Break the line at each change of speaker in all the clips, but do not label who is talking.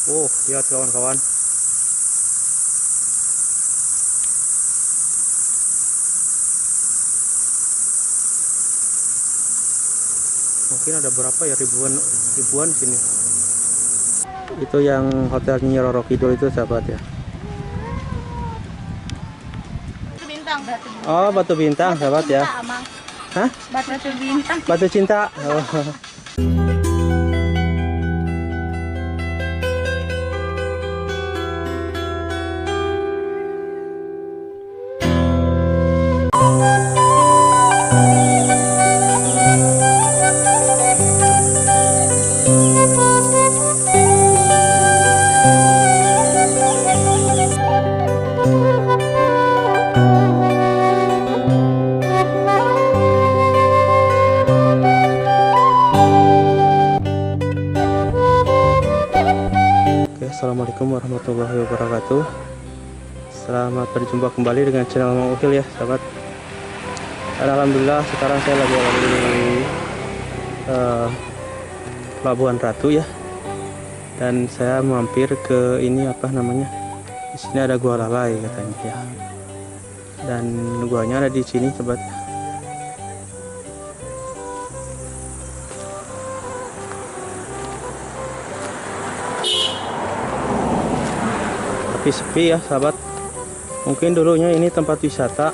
Lihat kawan-kawan. Mungkin ada berapa ya, ribuan sini. Itu yang hotelnya Roro Kidul itu sahabat ya.
Bintang.
Oh, Batu Bintang sahabat ya. Hah?
Batu Bintang.
Batu Cinta. Oh. Assalamualaikum warahmatullahi wabarakatuh. Selamat berjumpa kembali dengan channel Mang Uhil ya sahabat. Dan alhamdulillah sekarang saya lagi di Pelabuhan Ratu ya. Dan saya mampir ke ini apa namanya? Di sini ada gua lalai katanya ya. Dan guanya ada di sini sahabat. Tapi sepi ya sahabat. Mungkin dulunya ini tempat wisata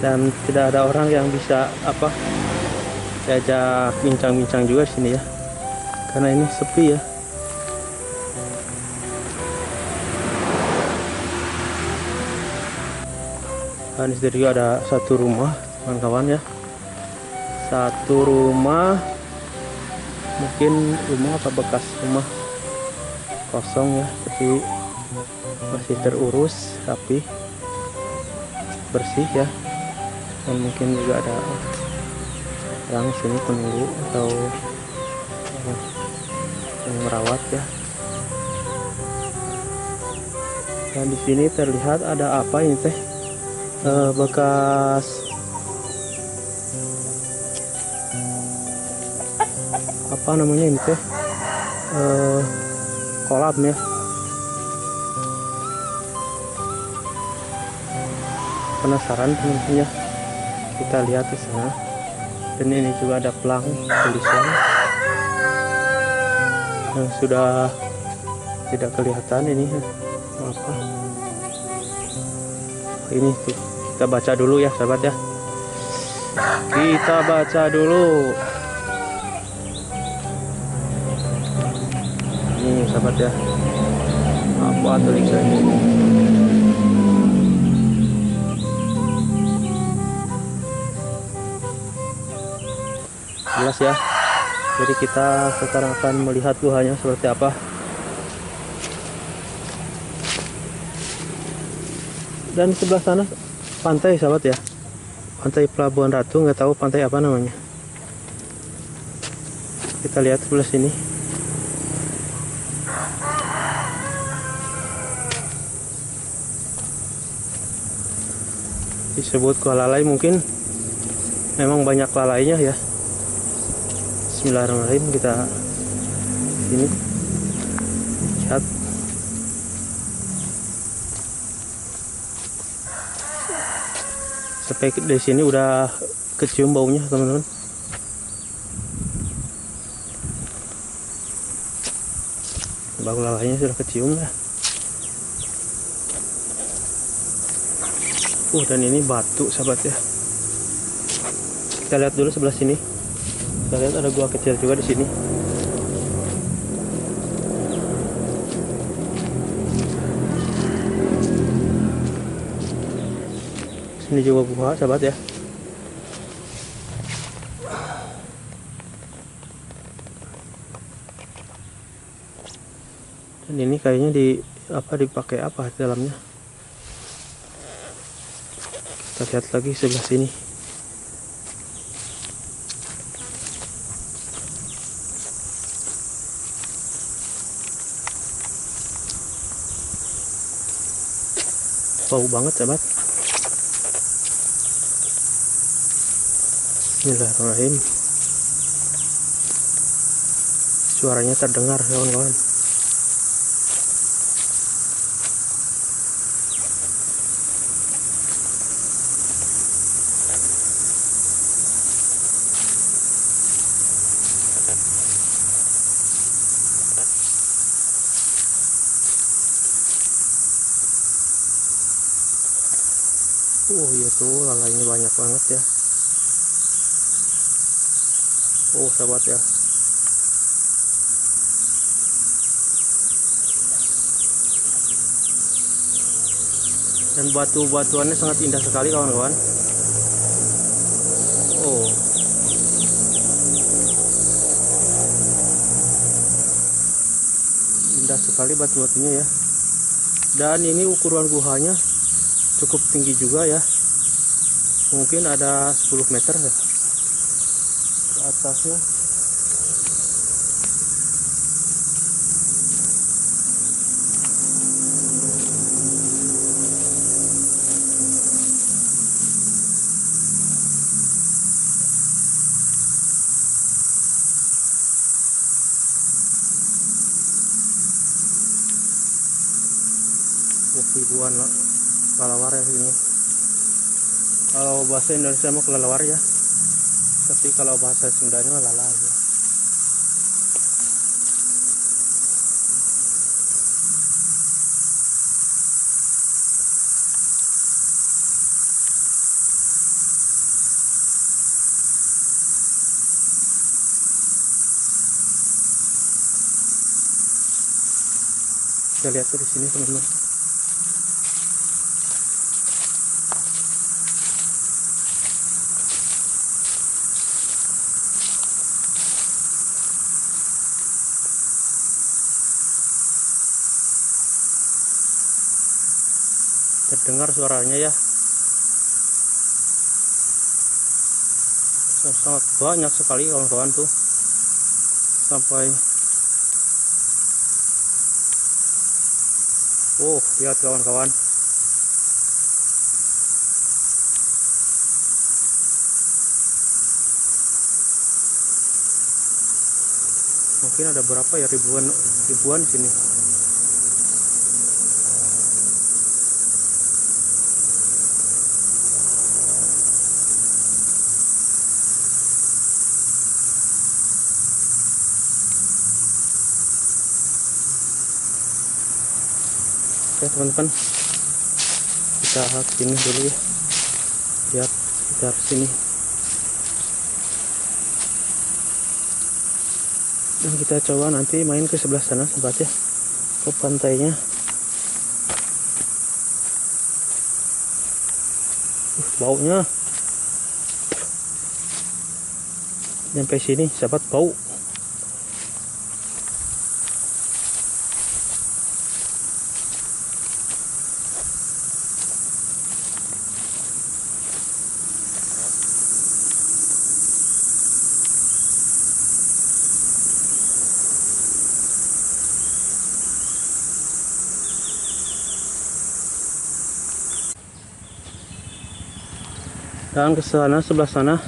dan tidak ada orang yang bisa apa diajak bincang-bincang juga sini ya, karena ini sepi ya. Dan di sini juga ada satu rumah kawan-kawan ya, satu rumah, mungkin rumah apa bekas rumah kosong ya, tapi masih terurus rapi bersih ya. Dan mungkin juga ada orang sini penunggu atau yang merawat ya. Dan di sini terlihat ada apa ini teh, bekas apa namanya ini teh, kolam ya. Penasaran teman-teman ya, kita lihat di sana. Dan ini juga ada pelang tulisan yang sudah tidak kelihatan ini apa. Ini tuh, kita baca dulu ya sahabat ya, kita baca dulu ini sahabat ya, apa tulisannya. Jelas ya. Jadi kita sekarang akan melihat guanya seperti apa. Dan sebelah sana pantai sahabat ya, pantai Pelabuhan Ratu, nggak tahu pantai apa namanya. Kita lihat sebelah sini. Disebut gua lalai, mungkin memang banyak lalainya ya. Bismillahirrahmanirrahim, kita sini lihat. Sampai dari sini udah kecium baunya teman-teman. Bau lalainya sudah kecium ya. Dan ini batu sahabat ya. Kita lihat dulu sebelah sini. Kita lihat ada gua kecil juga di sini. Sini juga gua sahabat ya. Dan ini kayaknya dipakai apa di dalamnya. Kita lihat lagi sebelah sini. Bau banget sahabat. Bismillahirrahmanirrahim. Suaranya terdengar kawan-kawan. Oh iya tuh lalainya banyak banget ya. Oh sahabat ya. Dan batu-batuannya sangat indah sekali kawan-kawan. Oh. Indah sekali batu-batunya ya. Dan ini ukuran guhanya cukup tinggi juga ya. Mungkin ada 10 meter ya ke atasnya. Ribuan kelelawar ya ini. Kalau bahasa Indonesia mah kelelawar ya, tapi kalau bahasa Sundanya mah lala ya. Kita lihat tuh di sini teman-teman. Terdengar suaranya ya. Sangat banyak sekali kawan-kawan tuh. Sampai lihat kawan-kawan. Mungkin ada berapa ya, ribuan di sini. Oke teman-teman, kita sini dulu ya, lihat sekitar sini. Dan kita coba nanti main ke sebelah sana sobat ya, ke pantainya. Baunya sampai sini sahabat, bau. Dan ke sana, sebelah sana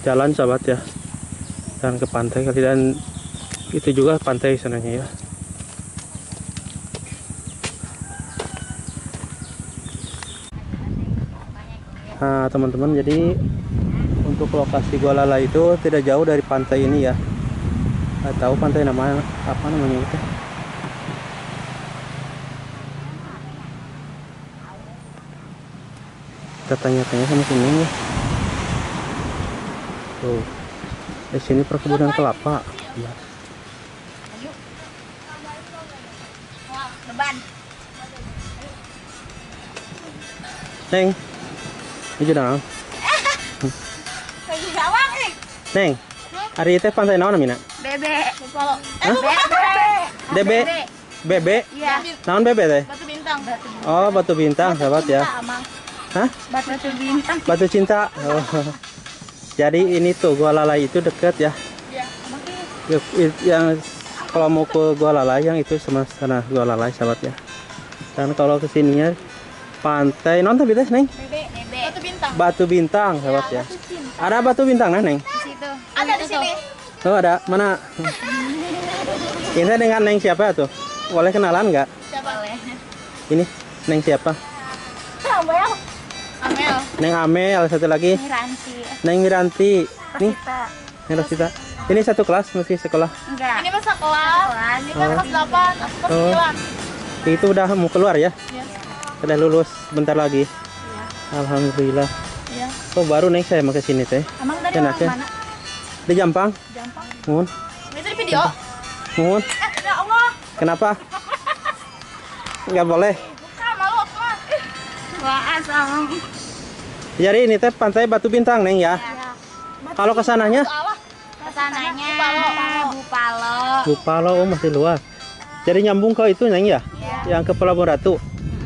jalan sahabat ya, dan ke pantai kali, dan itu juga pantai sananya ya. Nah teman-teman, jadi untuk lokasi Gua Lala itu tidak jauh dari pantai ini ya. Nggak tahu pantai namanya apa namanya itu. Kita tanya-tanya sama sini ya. Tuh, di sini perkebunan kelapa. Ya. Neng, ini dong. Neng, hari itu pantai naon namanya?
Bebek.
Bebek. Bebek.
Iya.
Naon bebek teh?
Batu bintang.
Oh, batu bintang sahabat ya. Hah?
Batu bintang.
Batu cinta. Oh. Jadi ini tuh Gua Lala itu deket ya.
Iya.
Yang kalau mau ke Gua Lala yang itu sama sana Gua Lala sahabat ya. Dan kalau kesininya pantai non tapi teh Neng.
Bebek. Batu bintang.
Batu bintang sahabat ya. Ada batu bintang nah Neng?
Di situ. Ada di sini.
Oh ada, mana? Ini dengan Neng siapa tuh? Boleh kenalan nggak?
Siapa?
Ini Neng siapa?
Amel.
Neng Amel, satu lagi
Miranti.
Neng Miranti. Nih,
Rosita.
Neng Rosita. Ini satu kelas masih sekolah.
Enggak. Ini mah sekolah. Ini kan kelas 8, aku kelas
Oh.
9.
Itu udah mau keluar ya?
Iya.
Udah lulus bentar lagi.
Iya.
Alhamdulillah.
Iya.
Oh baru neng saya mau ke sini teh.
Emang dari
Enak ya?
mana?
Di Jampang.
Gampang.
Mohon.
Itu di video.
Mohon.
Ya Allah.
Kenapa? Nggak boleh.
Bukan malu aku mah. Wah, asam.
Jadi ini teh pantai Batu Bintang neng ya.
Iya.
Kalau kesananya?
Kesananya Bupalo.
Bupalo, oh masih luas. Jadi nyambung ke itu neng ya?
Iya.
Yang ke Pelabuhan Ratu.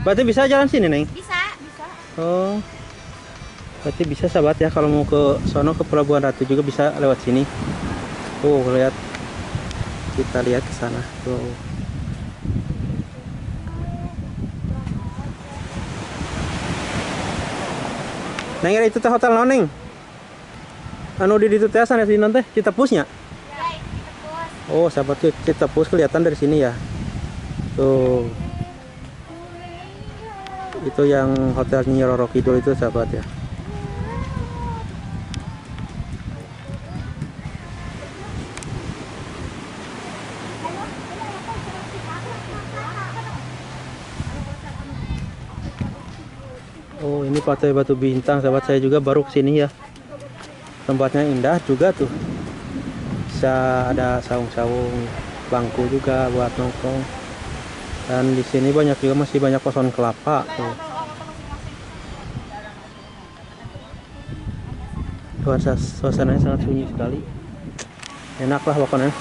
Berarti bisa jalan sini neng?
Bisa, bisa.
Oh. Berarti bisa sahabat ya kalau mau ke sono ke Pelabuhan Ratu juga bisa lewat sini. Oh, lihat. Kita lihat ke sana. Tuh. Neng itu teh hotel naon neng? Anu di ditu teh sana sini teh Citepusnya. Oh, sahabat tuh Citepus kelihatan dari sini ya. Tuh. Itu yang hotel Nyi Roro Kidul itu sahabat ya. Oh, ini Pantai Batu Bintang, sahabat saya juga baru kesini ya. Tempatnya indah juga tuh. Bisa ada saung-saung, bangku juga buat nongkrong. Dan di sini banyak juga masih banyak pohon kelapa tuh. Suasananya sangat sunyi sekali. Enak lah pokoknya.